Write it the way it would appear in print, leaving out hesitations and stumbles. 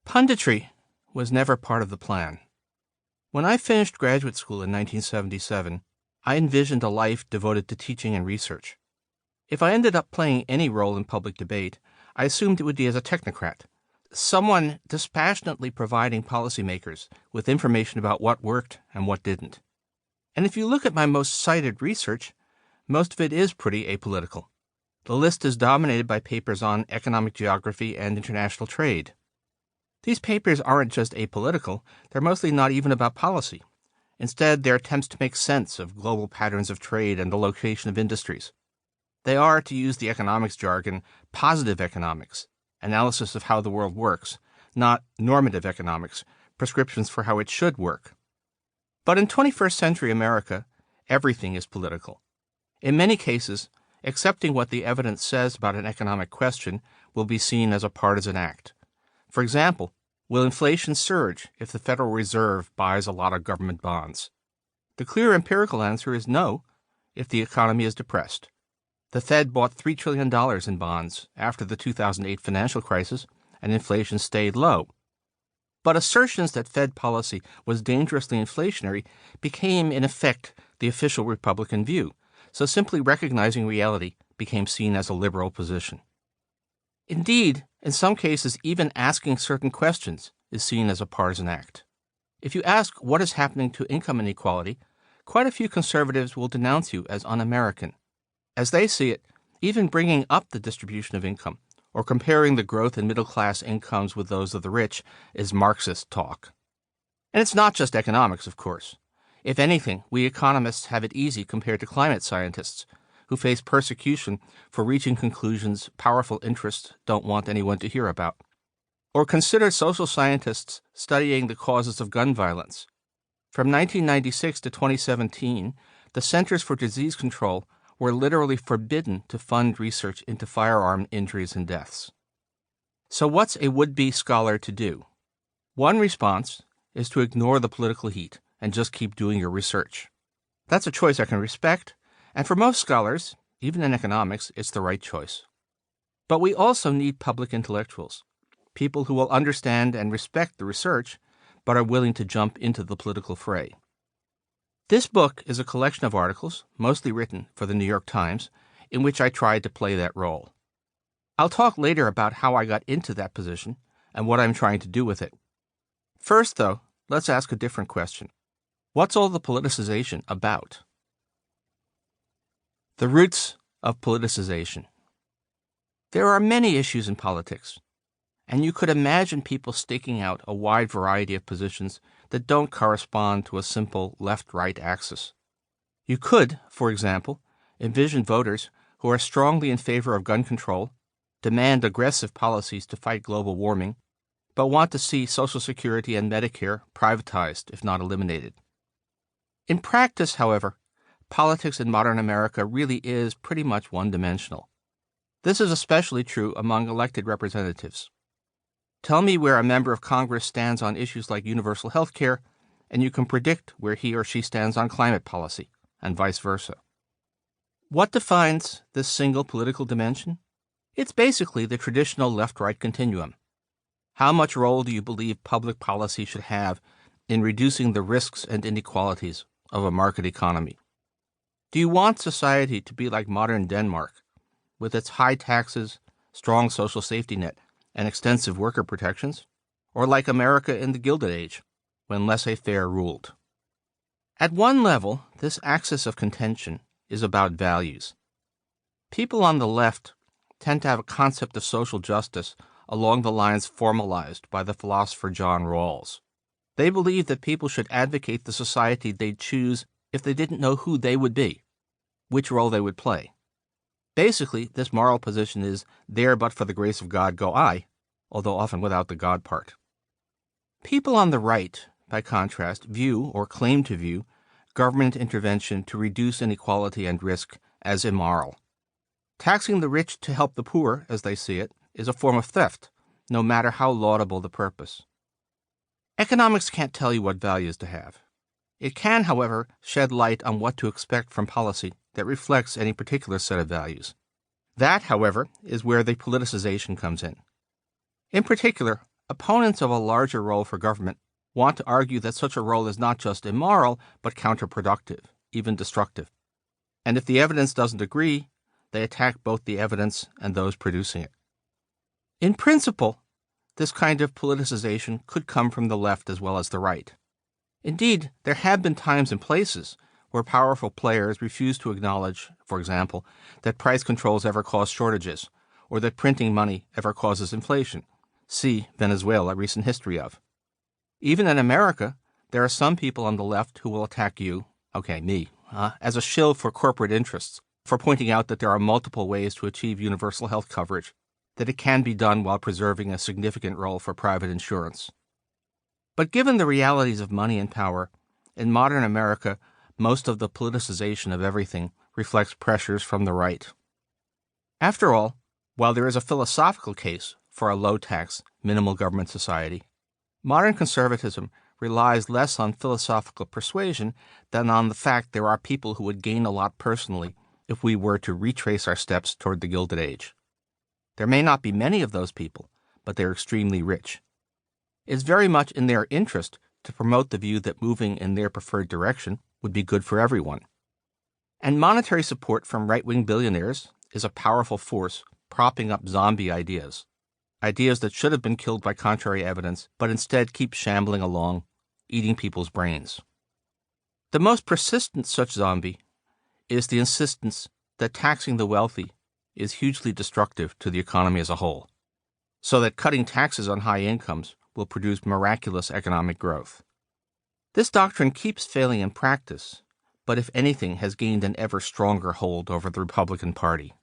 Punditry was never part of the plan. When I finished graduate school in 1977, I envisioned a life devoted to teaching and research. If I ended up playing any role in public debate, I assumed it would be as a technocrat, someone dispassionately providing policymakers with information about what worked and what didn't. And if you look at my most cited research, most of it is pretty apolitical. The list is dominated by papers on economic geography and international trade. These papers aren't just apolitical, they're mostly not even about policy. Instead, they're attempts to make sense of global patterns of trade and the location of industries. They are, to use the economics jargon, positive economics, analysis of how the world works, not normative economics, prescriptions for how it should work. But in 21st century America, everything is political. In many cases, accepting what the evidence says about an economic question will be seen as a partisan act. For example, will inflation surge if the Federal Reserve buys a lot of government bonds? The clear empirical answer is no, if the economy is depressed. The Fed bought $3 trillion in bonds after the 2008 financial crisis, and inflation stayed low. But assertions that Fed policy was dangerously inflationary became, in effect, the official Republican view, so simply recognizing reality became seen as a liberal position. Indeed, in some cases, even asking certain questions is seen as a partisan act. If you ask what is happening to income inequality, quite a few conservatives will denounce you as un-American. As they see it, even bringing up the distribution of income or comparing the growth in middle-class incomes with those of the rich is Marxist talk. And it's not just economics, of course. If anything, we economists have it easy compared to climate scientists, who face persecution for reaching conclusions powerful interests don't want anyone to hear about. Or consider social scientists studying the causes of gun violence. From 1996 to 2017, the Centers for Disease Control were literally forbidden to fund research into firearm injuries and deaths. So what's a would-be scholar to do? One response is to ignore the political heat and just keep doing your research. That's a choice I can respect, and for most scholars, even in economics, it's the right choice. But we also need public intellectuals, people who will understand and respect the research, but are willing to jump into the political fray. This book is a collection of articles, mostly written for the New York Times, in which I tried to play that role. I'll talk later about how I got into that position and what I'm trying to do with it. First, though, let's ask a different question. What's all the politicization about? The roots of politicization. There are many issues in politics, and you could imagine people staking out a wide variety of positions that don't correspond to a simple left-right axis. You could, for example, envision voters who are strongly in favor of gun control, demand aggressive policies to fight global warming, but want to see Social Security and Medicare privatized, if not eliminated. In practice, however, politics in modern America really is pretty much one-dimensional. This is especially true among elected representatives. Tell me where a member of Congress stands on issues like universal health care, and you can predict where he or she stands on climate policy, and vice versa. What defines this single political dimension? It's basically the traditional left-right continuum. How much role do you believe public policy should have in reducing the risks and inequalities of a market economy? Do you want society to be like modern Denmark, with its high taxes, strong social safety net, and extensive worker protections, or like America in the Gilded Age, when laissez-faire ruled? At one level, this axis of contention is about values. People on the left tend to have a concept of social justice along the lines formalized by the philosopher John Rawls. They believe that people should advocate the society they'd choose if they didn't know who they would be, which role they would play. Basically, this moral position is, there but for the grace of God go I, although often without the God part. People on the right, by contrast, view, or claim to view, government intervention to reduce inequality and risk as immoral. Taxing the rich to help the poor, as they see it, is a form of theft, no matter how laudable the purpose. Economics can't tell you what values to have. It can, however, shed light on what to expect from policy that reflects any particular set of values. That, however, is where the politicization comes in. In particular, Opponents of a larger role for government want to argue that such a role is not just immoral, but counterproductive, even destructive. And if the evidence doesn't agree, they attack both the evidence and those producing it. In principle, this kind of politicization could come from the left as well as the right. Indeed, there have been times and places where powerful players refuse to acknowledge, for example, that price controls ever cause shortages, or that printing money ever causes inflation. See Venezuela, recent history of. Even in America, there are some people on the left who will attack you, me, as a shill for corporate interests, for pointing out that there are multiple ways to achieve universal health coverage, that it can be done while preserving a significant role for private insurance. But given the realities of money and power, in modern America, most of the politicization of everything reflects pressures from the right. After all, while there is a philosophical case for a low-tax, minimal government society, modern conservatism relies less on philosophical persuasion than on the fact there are people who would gain a lot personally if we were to retrace our steps toward the Gilded Age. There may not be many of those people, but they're extremely rich. It's very much in their interest to promote the view that moving in their preferred direction would be good for everyone. And monetary support from right-wing billionaires is a powerful force propping up zombie ideas that should have been killed by contrary evidence, but instead keep shambling along, eating people's brains. The most persistent such zombie is the insistence that taxing the wealthy is hugely destructive to the economy as a whole, so that cutting taxes on high incomes will produce miraculous economic growth. This doctrine keeps failing in practice, but if anything has gained an ever stronger hold over the Republican Party.